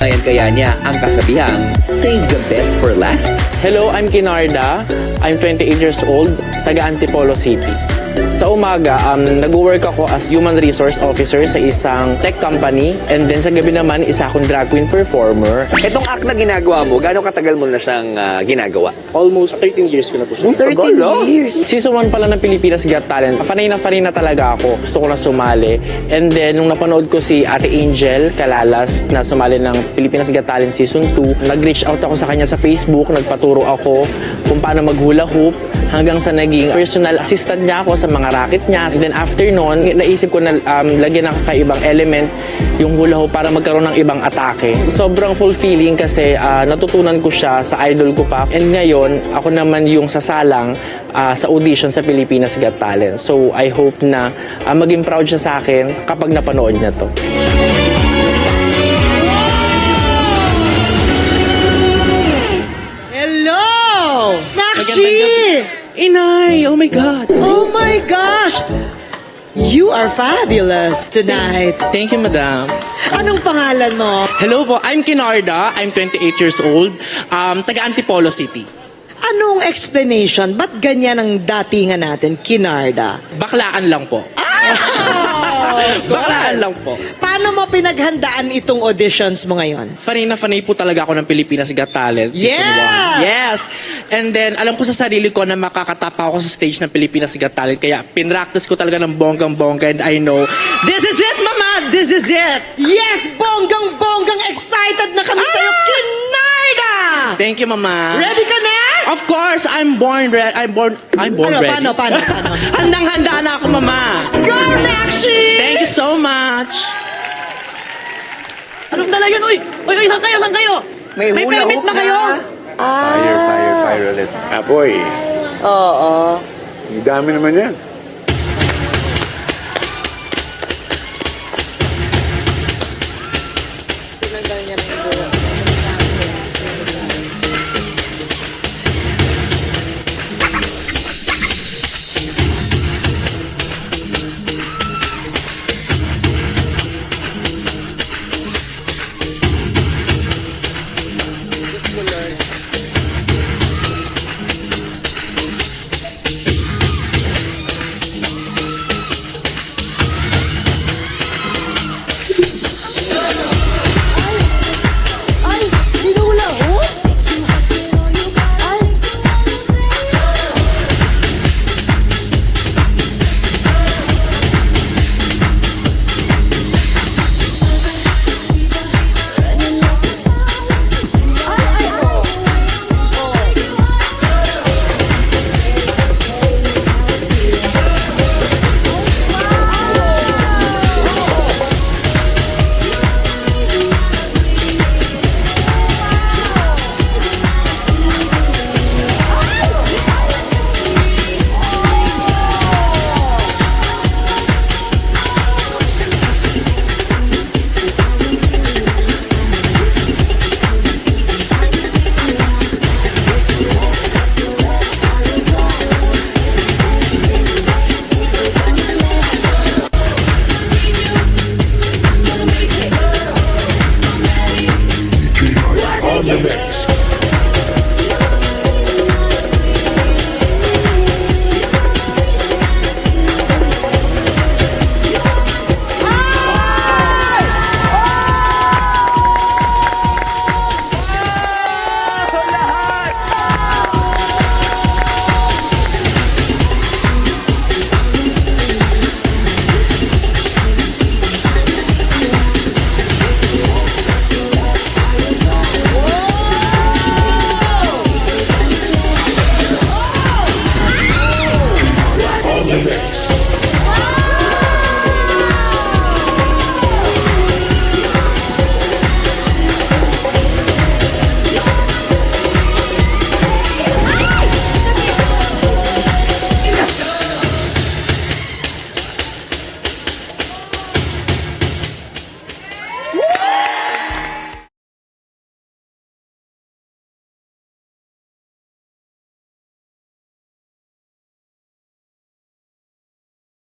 Ayan kaya niya ang kasabihang, save the best for last. Hello, I'm Kinarda. I'm 28 years old, taga Antipolo City. Sa umaga, nag-work ako as Human Resource Officer sa isang tech company, and then sa gabi naman, isa akong drag queen performer. Itong act na ginagawa mo, gaano katagal mo na siyang ginagawa? Almost 13 years ko na po siya. 13 years? Season 1 pala ng Pilipinas Got Talent. Fanay na talaga ako. Gusto ko na sumali. And then, nung napanood ko si Ate Angel Calalas na sumali ng Pilipinas Got Talent Season 2, nag-reach out ako sa kanya sa Facebook, nagpaturo ako kung paano mag-hula hoop, hanggang sa naging personal assistant niya ako sa mga racket niya. And then after nun, naisip ko na lagyan ng kakaibang element yung hula hoop para magkaroon ng ibang atake. Sobrang fulfilling kasi natutunan ko siya sa idol ko pa. And ngayon, ako naman yung sasalang sa audition sa Pilipinas Got Talent. So I hope na maging proud siya sa akin kapag napanood niya to. Hello! Nakshi! Inay! Oh my God! Oh my gosh! You are fabulous tonight. Thank you, madam. Anong pangalan mo? Hello po, I'm Kinarda. I'm 28 years old. Taga Antipolo City. Anong explanation? Ba't ganyan ang datingan natin, Kinarda? Baklaan lang po. Baklaan lang po. Paano mo pinaghandaan itong auditions mo ngayon? Fanay na fanay po talaga ako ng Pilipinas Got Talent Season Yeah! 1. Yes! And then, alam ko sa sarili ko na makakatapa ako sa stage ng Pilipinas Got Talent. Kaya, pinractice ko talaga ng bonggang-bongga, and I know, this is it, mama! This is it! Yes! Bonggang-bonggang excited na kami sa'yo, Kinarda! Thank you, mama. Ready ka na? Of course, I'm born ready. I'm born ready. Paano? Handang-handa na ako, mama. Go, Nakshi! Thank you so much. Anong dala yun? Uy, saan kayo? May permit ba kayo? Fire ulit. Apoy, Oo. ang dami naman yan.